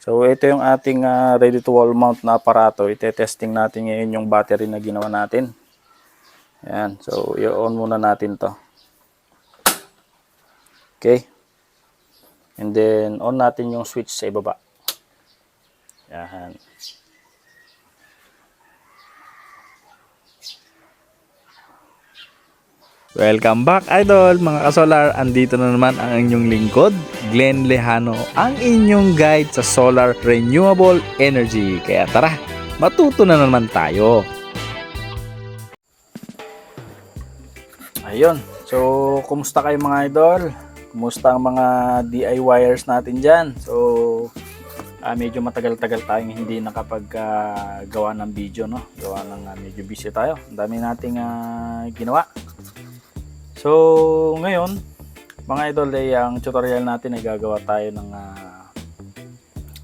So ito yung ating ready to wall mount na aparato. Ite-testing natin ngayon yung battery na ginawa natin. Ayan. So i-on muna natin to. Okay. And then on natin yung switch sa ibaba. Ayan. Welcome back, idol! Mga kasolar, andito na naman ang inyong lingkod, Glenn Lejano, ang inyong guide sa solar renewable energy. Kaya tara, matuto na naman tayo. Ayun. So, kumusta kayo mga idol? Kumusta ang mga DIYers natin dyan? So, medyo matagal-tagal tayong hindi nakapag-gawa ng video, no? Gawa ng medyo busy tayo. Ang dami nating ginawa. So, ngayon, mga idol, ang tutorial natin ay gagawa tayo ng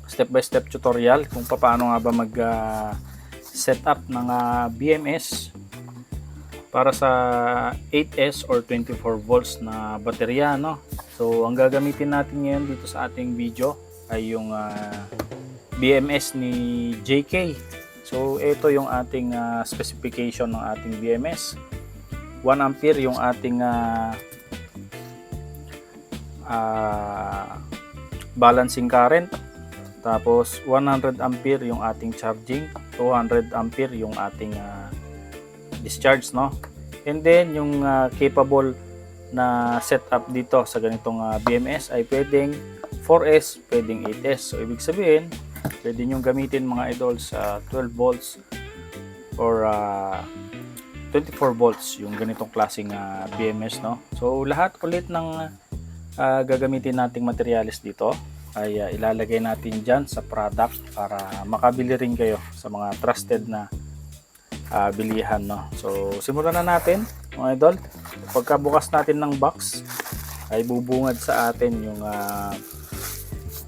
step-by-step tutorial kung paano nga ba mag-setup ng BMS para sa 8S or 24 volts na baterya, no? So, ang gagamitin natin ngayon dito sa ating video ay yung BMS ni JK. So, ito yung ating specification ng ating BMS. 1 ampere yung ating balancing current, tapos 100 ampere yung ating charging, 200 ampere yung ating discharge, no? And then yung capable na setup dito sa ganitong BMS ay pwedeng 4S, pwedeng 8S. So ibig sabihin, pwede nyo gamitin mga idol sa 12 volts or 24 volts yung ganitong klaseng BMS, no? So lahat ulit ng gagamitin nating materials dito ay ilalagay natin dyan sa product para makabili rin kayo sa mga trusted na bilihan, no? So simulan na natin mga idol. Pagkabukas natin ng box ay bubungad sa atin yung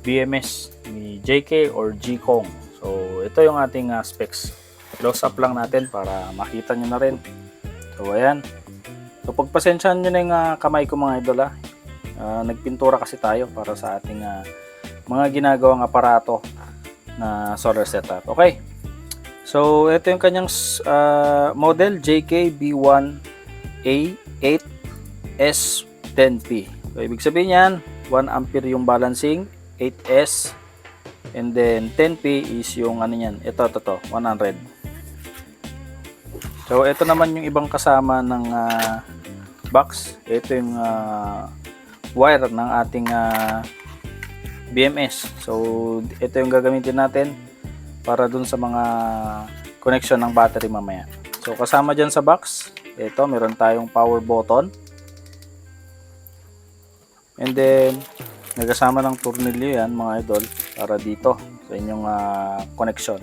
BMS ni JK or G-Kong. So ito yung ating specs. Close up lang natin para makita nyo na rin. So ayan. So pagpasensyahan nyo na yung kamay ko mga idol, nagpintura kasi tayo para sa ating mga ginagawang aparato na solar setup. Okay. So ito yung kanyang model JK B1A8S10P. So ibig sabihin yan, 1 ampere yung balancing, 8S, and then 10P is yung ano yan, ito 100. So ito naman yung ibang kasama ng box. Ito yung wire ng ating BMS. So ito yung gagamitin natin para dun sa mga connection ng battery mamaya. So kasama dyan sa box, ito meron tayong power button. And then nagkasama ng tornilyo yan mga idol para dito sa inyong connection.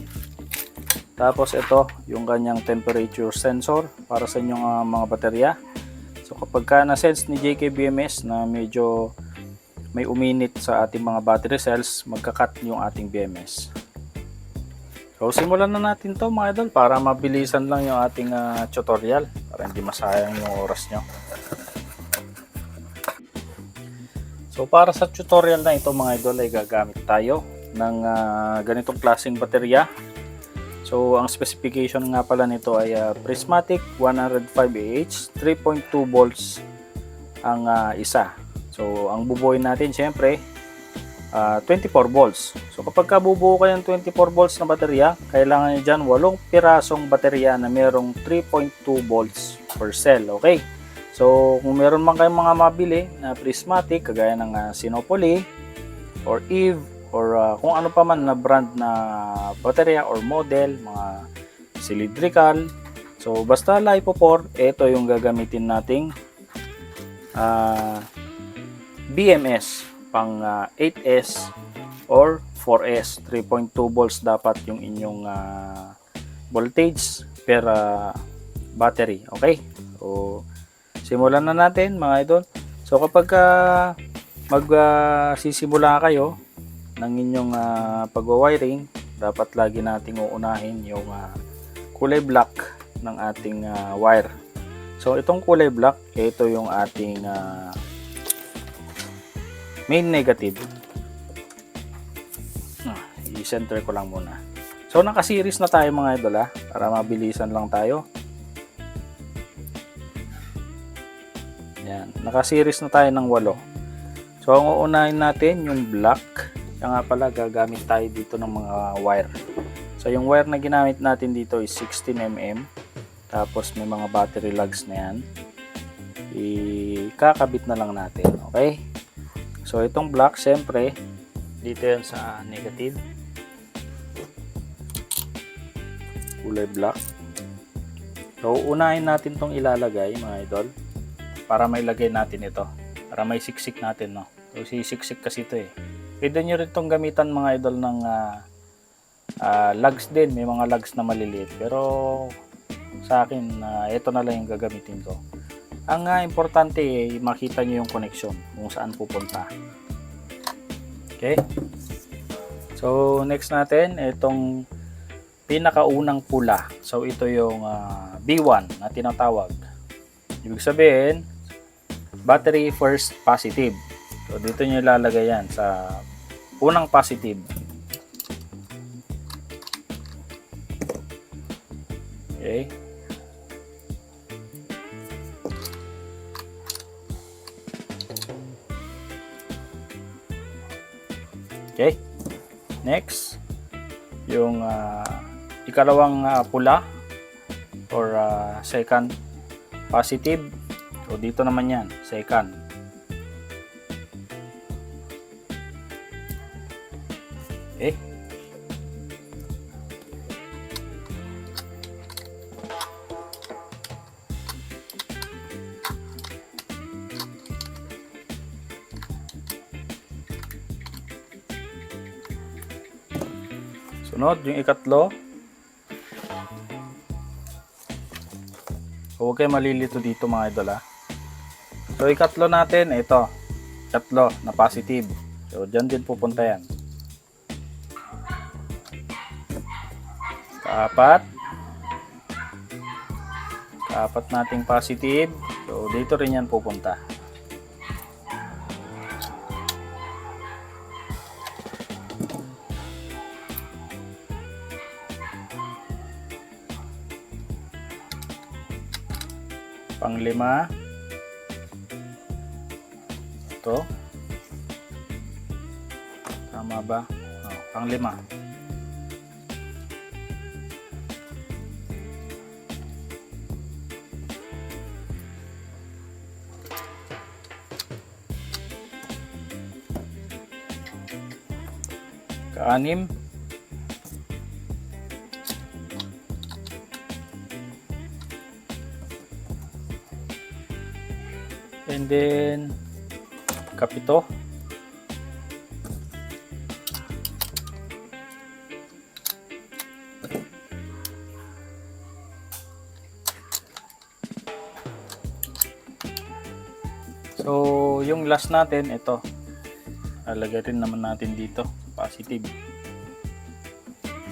Tapos ito yung kanyang temperature sensor para sa inyong mga baterya. So kapag ka na-sense ni JK BMS na medyo may uminit sa ating mga battery cells, magka-cut yung ating BMS. So simulan na natin to mga idol para mabilisan lang yung ating tutorial para hindi masayang yung oras nyo. So para sa tutorial na ito mga idol ay gagamit tayo ng ganitong klaseng baterya. So ang specification nga pala nito ay prismatic 105Ah, 3.2 volts ang isa. So ang bubuoyin natin syempre 24 volts. So kapag bubuo kayo ng 24 volts na baterya, kailangan nyo dyan 8 pirasong baterya na merong 3.2 volts per cell. Okay? So kung meron man kayong mga mabili na prismatic kagaya ng Sinopoly or Eve or kung ano pa man na brand na baterya or model, mga cylindrical. So basta LiPo4, ito yung gagamitin nating BMS pang 8S or 4S. 3.2 volts dapat yung inyong voltage per battery. Okay? So simulan na natin mga idol. So kapag magsisimula kayo ng inyong pag-wiring, dapat lagi nating uunahin yung kulay black ng ating wire. So itong kulay black, ito yung ating main negative. i-center ko lang muna. So naka-series na tayo mga idol para mabilisan lang tayo. Yan, naka-series na tayo ng 8. So ang uunahin natin yung black. Kaya nga pala gagamit tayo dito ng mga wire. So yung wire na ginamit natin dito is 16mm. Tapos may mga battery lugs na yan. Ikakabit na lang natin. Okay? So itong black, syempre dito yan sa negative. Kulay black. So unahin natin tong ilalagay mga idol para mailagay natin ito, para may siksik natin, no. So sisiksik kasi ito pwede nyo rin itong gamitan mga idol ng lugs din, may mga lugs na maliliit, pero sa akin ito na lang yung gagamitin ko. Ang importante makita nyo yung connection kung saan pupunta. Okay, so next natin itong pinakaunang pula. So ito yung B1 na tinatawag. Ibig sabihin, battery first positive. So dito nyo ilalagay yan sa unang positive. Okay. Okay. Next, yung ikalawang pula or second positive. So dito naman yan, second. Okay. Sunod, yung ikatlo. So, huwag kayo malilito dito mga idol So, ikatlo natin, ito. Ikatlo na positive. So, dyan din pupunta yan. Kaapat. Kaapat nating positive. So, dito rin yan pupunta. Panglima, ito, tama ba? Panglima. Kaanim. And then kapito. So yung last natin ito. Ilagay rin naman natin dito, positive.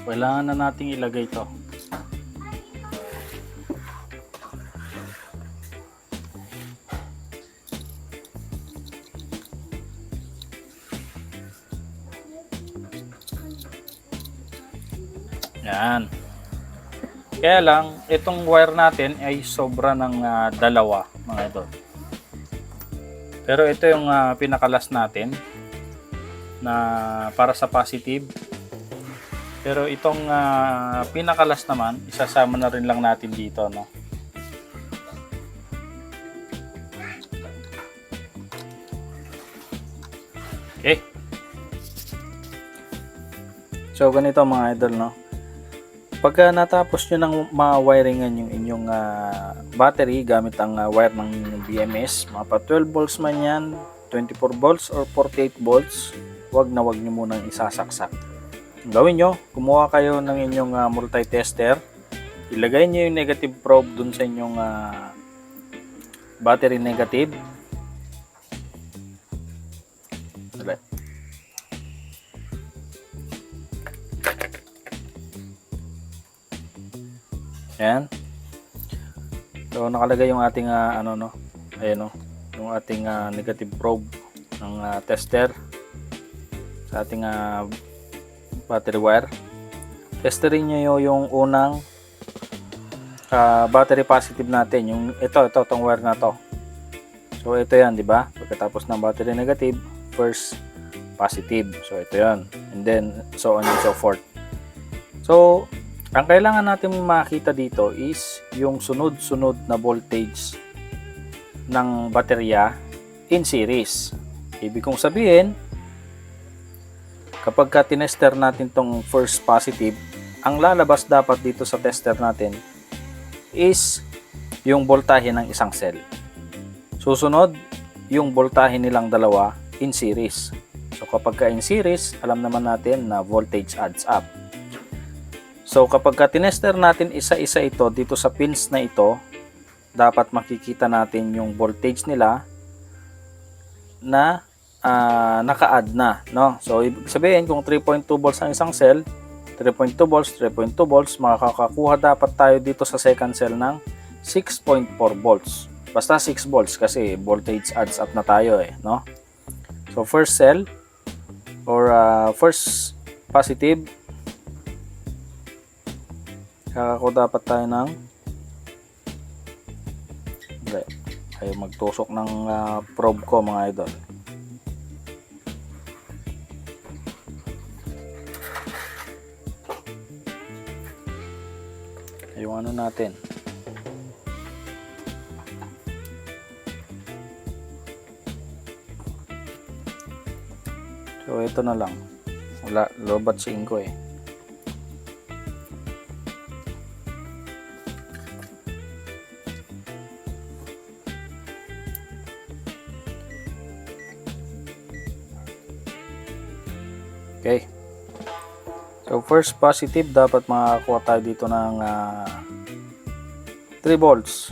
Kailangan na nating ilagay ito. Yan. Kaya lang, itong wire natin ay sobra ng dalawa, mga idol. Pero ito yung pinakalas natin na para sa positive. Pero itong pinakalas naman, isasama na rin lang natin dito, no? Okay. So ganito mga idol, no? Pagka natapos nyo ng ma-wiringan yung inyong battery gamit ang wire ng BMS, mga pa 12 volts man yan, 24 volts or 48 volts, wag nyo munang isasaksak. Ang gawin nyo, kumuha kayo ng inyong multi-tester, ilagay nyo yung negative probe dun sa inyong battery negative. Ayan. So nakalagay yung ating ayan yung ating negative probe ng tester sa ating battery wire. Testerin nyo yung unang battery positive natin, yung itong wire na to. So ito yan, di ba? Pagkatapos ng battery negative, first positive. So ito yan. And then so on and so forth. So ang kailangan natin makita dito is yung sunod-sunod na voltage ng baterya in series. Ibig kong sabihin, kapag tinester natin tong first positive, ang lalabas dapat dito sa tester natin is yung voltahe ng isang cell. Susunod, yung voltahe nilang dalawa in series. So kapag in series, alam naman natin na voltage adds up. So kapag tinester natin isa-isa ito dito sa pins na ito, dapat makikita natin yung voltage nila na naka-add na, no? So ibig sabihin kung 3.2 volts ang isang cell, 3.2 volts, 3.2 volts, makakakuha dapat tayo dito sa second cell ng 6.4 volts. Basta 6 volts kasi voltage adds up na tayo no? So first cell or first positive, kakakuha dapat tayo ng ay magtusok ng probe ko mga idol. Yung ano natin, so ito na lang, wala, lobat 5 eh. Okay. So first positive, dapat makakuha tayo dito ng 3 volts.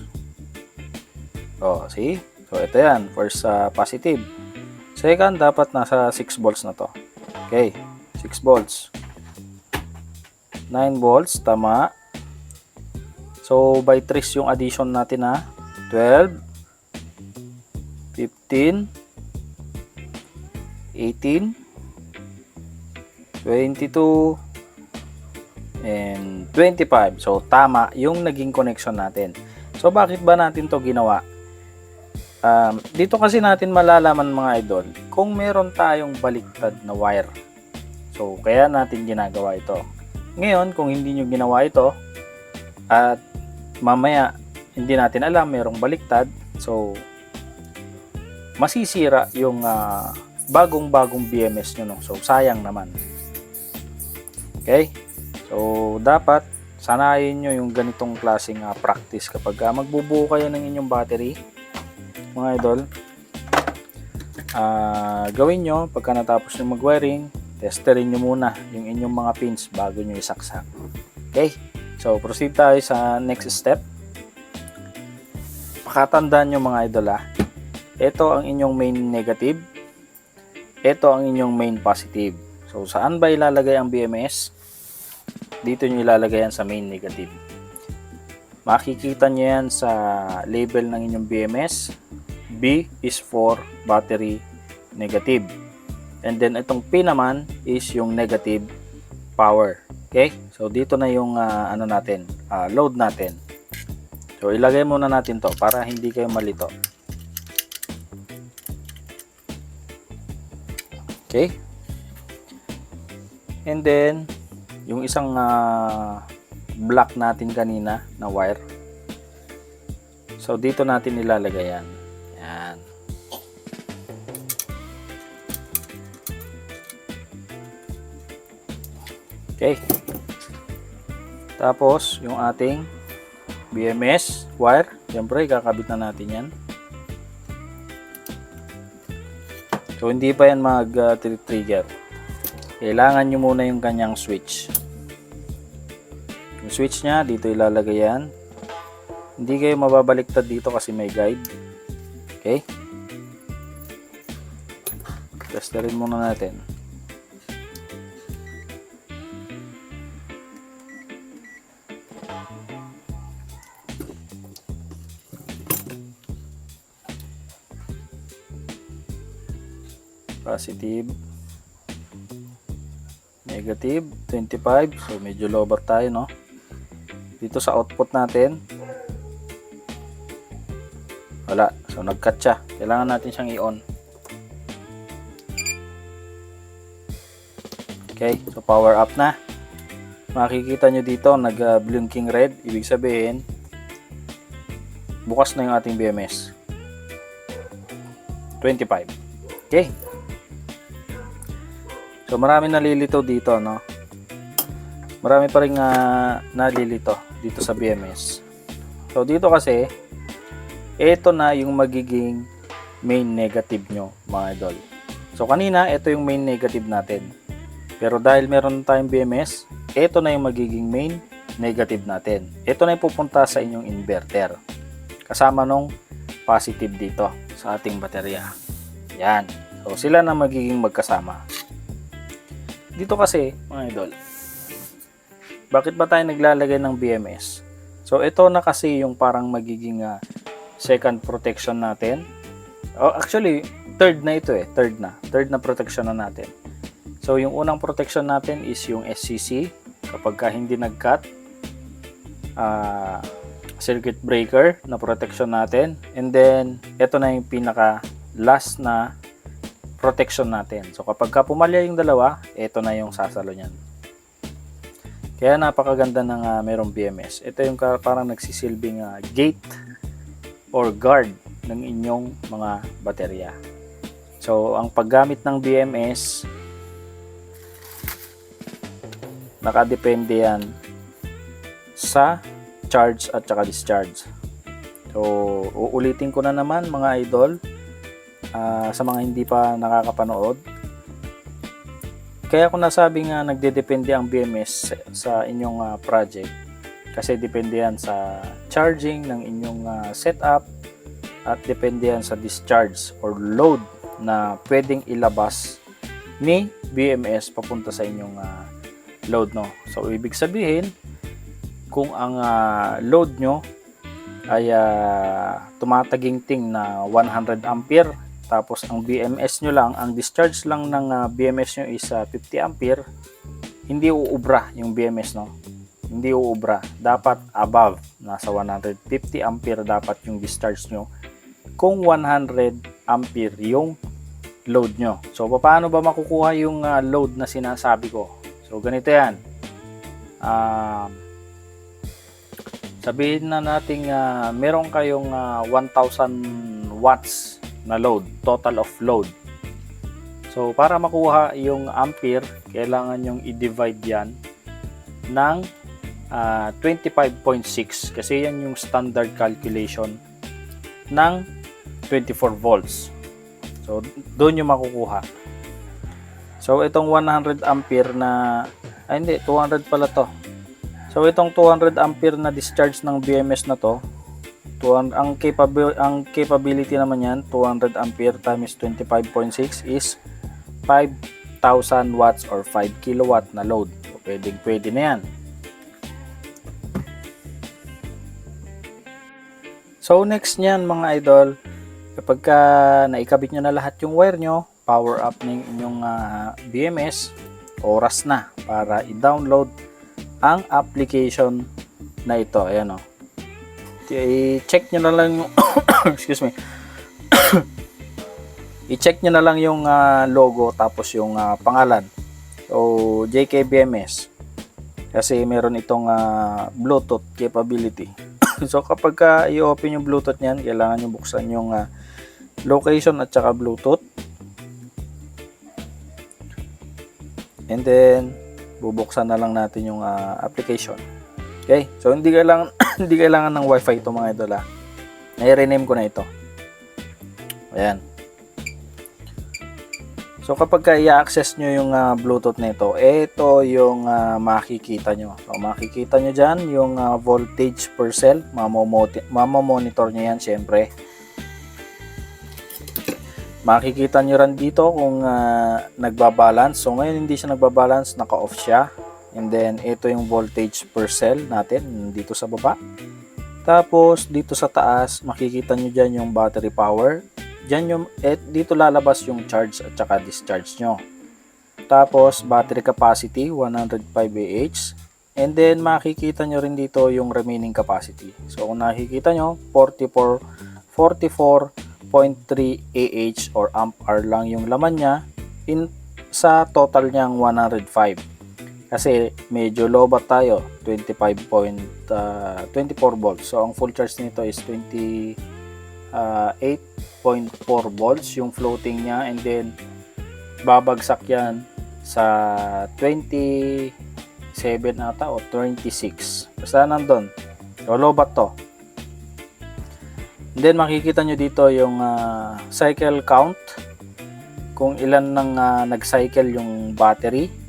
Oh, see? So ito yan, first positive. Second, dapat nasa 6 volts na to. Okay, 6 volts. 9 volts, tama. So by 3 yung addition natin 12, 15, 18, 22, and 25. So tama yung naging connection natin. So bakit ba natin to ginawa? Dito kasi natin malalaman mga idol kung meron tayong baliktad na wire. So kaya natin ginagawa ito. Ngayon kung hindi nyo ginawa ito at mamaya hindi natin alam merong baliktad, so masisira yung bagong BMS nyo, no? So sayang naman. Okay? So dapat sanayin nyo yung ganitong klaseng practice kapag magbubuo kayo ng inyong battery mga idol. Gawin nyo pagka natapos nyo mag-wiring, testerin nyo muna yung inyong mga pins bago nyo isaksak. Okay? So proceed tayo sa next step. Pakatandaan nyo mga idol ito ang inyong main negative, ito ang inyong main positive. So saan ba ilalagay ang BMS? Dito nyo ilalagay yan sa main negative. Makikita nyo yan sa label ng inyong BMS. B is for battery negative. And then itong P naman is yung negative power. Okay? So dito na yung ano natin, load natin. So ilagay muna natin to para hindi kayo malito. Okay? And then yung isang block natin kanina na wire, so dito natin ilalagay yan. Yan. Okay. Tapos yung ating BMS wire, siyempre kakabit na natin yan. So hindi pa yan mag-trigger. Kailangan nyo muna yung kanyang switch. Yung switch nya, dito ilalagay yan. Hindi kayo mababaliktad dito kasi may guide. Okay? Testerin muna natin. Positive, negative 25. So medyo lower tayo, no? Dito sa output natin, wala. So nag-cut siya. Kailangan natin siyang i-on. Okay, so power up na. Makikita nyo dito, nag-blinking red. Ibig sabihin, bukas na yung ating BMS. 25. Okay. So marami nalilito dito, no? Marami pa rin nalilito dito sa BMS. So dito kasi, ito na yung magiging main negative nyo, mga idol. So kanina, ito yung main negative natin. Pero dahil meron tayong BMS, ito na yung magiging main negative natin. Ito na yung pupunta sa inyong inverter. Kasama nung positive dito sa ating baterya. Yan. So sila na magiging magkasama. Dito kasi, mga idol, bakit ba tayo naglalagay ng BMS? So ito na kasi yung parang magiging second protection natin. Oh, actually, third na ito eh. Third na protection na natin. So yung unang protection natin is yung SCC. Kapag ka hindi nag-cut, circuit breaker na protection natin. And then, ito na yung pinaka last na protection natin. So kapag ka pumalya yung dalawa, ito na yung sasalo niyan. Kaya napakaganda ng merong BMS. Ito yung parang nagsisilbing gate or guard ng inyong mga baterya. So ang paggamit ng BMS, nakadepende yan sa charge at saka discharge. So uulitin ko na naman, mga idol, sa mga hindi pa nakakapanood. Kaya ko nasabi nga nagdedepende ang BMS sa inyong project kasi depende yan sa charging ng inyong setup at depende yan sa discharge or load na pwedeng ilabas ni BMS papunta sa inyong load, no? So ibig sabihin, kung ang load nyo ay tumataginting na 100 ampere, tapos ang BMS nyo lang, ang discharge lang ng BMS nyo is 50 ampere, hindi uubra yung BMS, no? Hindi uubra. Dapat above, nasa 150 ampere dapat yung discharge nyo kung 100 ampere yung load nyo. So paano ba makukuha yung load na sinasabi ko? So ganito yan. Sabihin na natin meron kayong 1,000 watts na load, total of load. So para makuha yung ampere, kailangan yung i-divide yan ng 25.6 kasi yan yung standard calculation ng 24 volts. So doon yung makukuha. So itong 100 ampere na hindi, 200 pala to. So itong 200 ampere na discharge ng BMS na to, ang capability naman yan, 200 ampere times 25.6 is 5,000 watts or 5 kilowatt na load. So, pwede na yan. So next niyan, mga idol, kapag naikabit nyo na lahat yung wire nyo, power up ng inyong BMS, oras na para i-download ang application na ito. Ayan o. I-check nyo na lang yung excuse me. I-check nyo na lang yung logo tapos yung pangalan. So JKBMS. Kasi meron itong Bluetooth capability. So kapag i-open yung Bluetooth niyan, kailangan nyo buksan yung location at saka Bluetooth. And then bubuksan na lang natin yung application. Okay? So hindi kailangan hindi kailangan ng Wi-Fi ito, mga idol. Na-rename ko na ito. Ayan. So kapag i-access nyo yung Bluetooth nito, ito yung makikita nyo. So makikita nyo dyan yung voltage per cell. Mamamonitor nyo yan syempre. Makikita nyo rin dito kung nagbabalance. So ngayon hindi siya nagbabalance, naka-off siya. And then ito yung voltage per cell natin dito sa baba. Tapos dito sa taas makikita nyo dyan yung battery power. Dyan yung, dito lalabas yung charge at saka discharge nyo. Tapos battery capacity 105 Ah. And then makikita nyo rin dito yung remaining capacity. So kung nakikita nyo, 44.3 Ah or amp hour lang yung laman niya sa total niyang 105. Kasi medyo low bat tayo, 25.24 volts. So ang full charge nito is 28.4 volts yung floating niya, and then babagsak yan sa 27 ata o 26. Basta nandun. So low bat to. And then makikita nyo dito yung cycle count, kung ilan nang nag-cycle yung battery.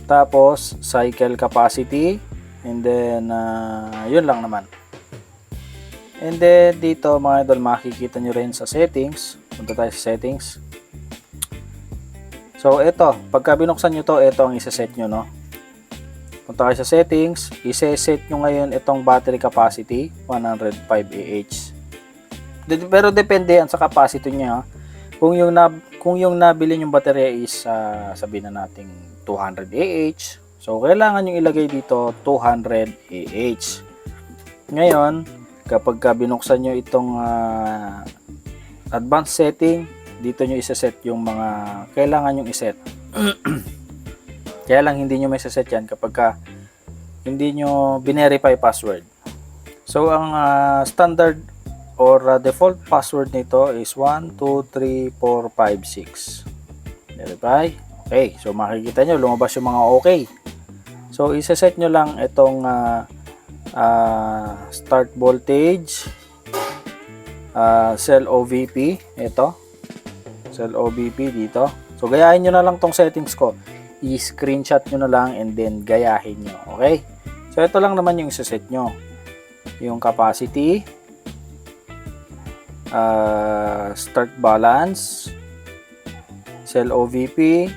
Tapos cycle capacity, and then yun lang naman. And then dito mga idol, makikita nyo rin sa settings. Punta tayo sa settings. So ito, pagka binuksan nyo to, ito ang isa-set nyo, no? Punta kayo sa settings, isa-set nyo ngayon itong battery capacity 105 Ah. Pero depende yan sa capacity nyo. Kung yung nabili yung baterya is sabihin na nating 200 Ah, so kailangan yung ilagay dito 200 Ah. Ngayon, kapag binuksan nyo itong advanced setting, dito nyo isa-set yung mga kailangan yung iset. Kaya lang hindi nyo may set yan kapag hindi nyo binerify password. So ang standard or default password nito is 123456. Verify. Okay, so makikita nyo lumabas yung mga okay. So isa-set nyo lang itong start voltage, cell OVP, ito cell OVP dito. So gayahin nyo na lang tong settings ko, i-screenshot nyo na lang and then gayahin nyo. Okay, so ito lang naman yung isa-set nyo, yung capacity, start balance, cell OVP,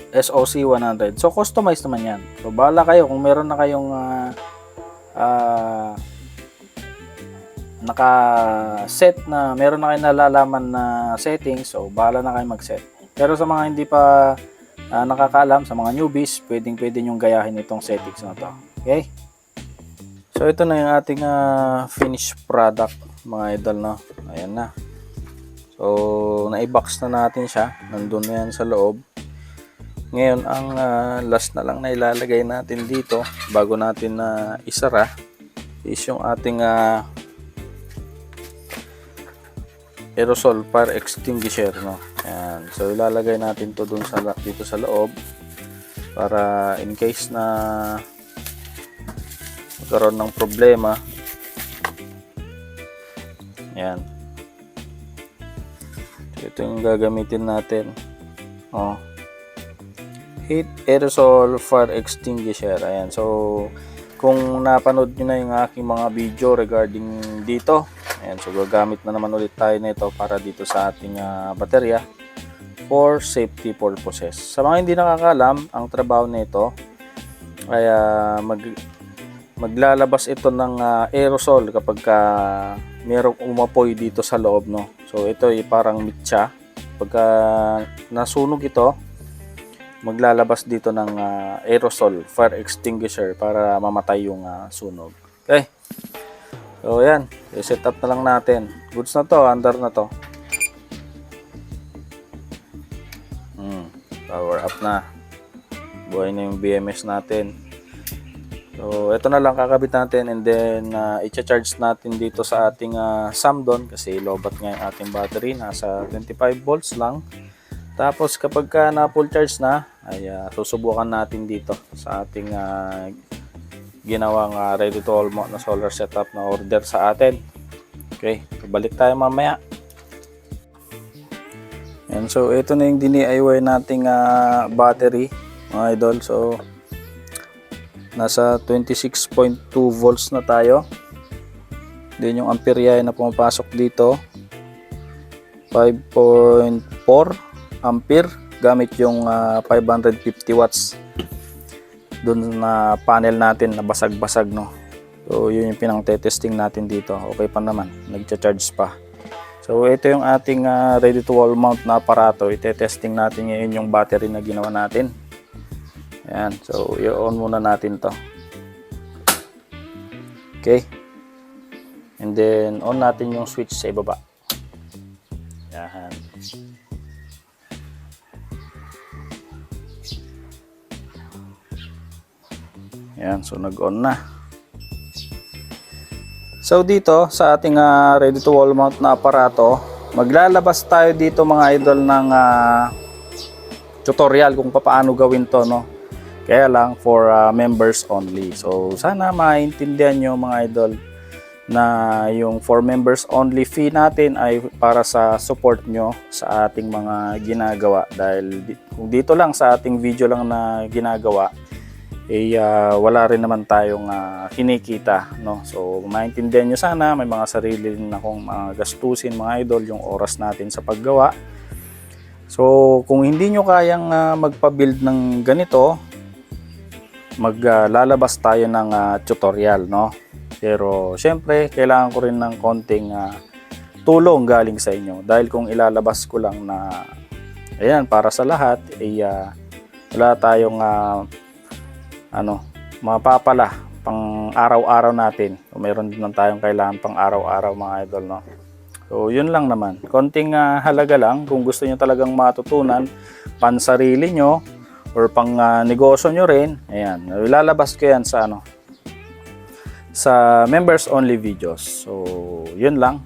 SOC 100. So customize naman yan. So bahala kayo kung meron na kayong naka-set na, meron na kayong nalalaman na settings, so bahala na kayo mag-set. Pero sa mga hindi pa nakakaalam, sa mga newbies, pwede nyong gayahin itong settings na to. Okay? So ito na yung ating finished product mga idol, no? Ayan na. So na-i-box na natin siya. Nandun na yan sa loob. Ngayon ang last na lang na ilalagay natin dito bago natin isara is yung ating aerosol fire extinguisher, no? Ayan. So ilalagay natin to dun dito sa loob para in case na magkaroon ng problema. Ayan. So ito yung gagamitin natin. Heat aerosol fire extinguisher. Ayan. So kung napanood nyo na yung aking mga video regarding dito, ayan, so gagamit na naman ulit tayo nito para dito sa ating baterya for safety purposes. Sa mga hindi nakakaalam, ang trabaho nito ay maglalabas ito ng aerosol kapag mayroong umapoy dito sa loob, no? So ito ay parang mitsa. Pagka nasunog ito, maglalabas dito ng aerosol fire extinguisher para mamatay yung sunog. Okay, so yan, i-set up na lang natin. Goods na to, under na to. Power up na, buhay na yung BMS natin. So ito na lang kakabit natin, and then i-charge natin dito sa ating Samdon kasi lobat nga yung ating battery, nasa 25 volts lang. Tapos kapag na full charge na, ay susubukan natin dito sa ating ginawang ready to all na solar setup na order sa atin. Okay, balik tayo mamaya. And so ito na yung DIY nating battery mga idol. So nasa 26.2 volts na tayo. Then yung ampere na pumapasok dito 5.4 ampere gamit yung 550 watts dun na panel natin na basag-basag, no. So yun yung pinang-testing natin dito. Okay pa naman, nagcha-charge pa. So So ito yung ating ready to wall mount na aparato. Ite-testing natin ngayon yung battery na ginawa natin. Ayan, so i-on muna natin to. Okay. And then on natin yung switch sa ibaba. Ayan. Ayan, so nag-on na. So dito sa ating ready to wall mount na aparato, maglalabas tayo dito mga idol ng tutorial kung paano gawin to, no? Kaya lang for members only. So sana maintindihan nyo mga idol na yung for members only fee natin ay para sa support nyo sa ating mga ginagawa. Dahil kung dito lang sa ating video lang na ginagawa, wala rin naman tayong kinikita, no? So maintindihan nyo sana, may mga sarili rin akong mga gastusin mga idol, yung oras natin sa paggawa. So kung hindi nyo kayang magpa-build ng ganito, maglalabas tayo ng tutorial, no? Pero syempre kailangan ko rin ng konting tulong galing sa inyo, dahil kung ilalabas ko lang na ayan para sa lahat, wala tayong mapapala pang araw-araw natin. O meron din tayong kailangan pang araw-araw mga idol, no? So yun lang naman, konting halaga lang kung gusto nyo talagang matutunan pan sarili nyo or pang negosyo nyo rin. Ayan, ilalabas ko yan sa sa members only videos. So yun lang.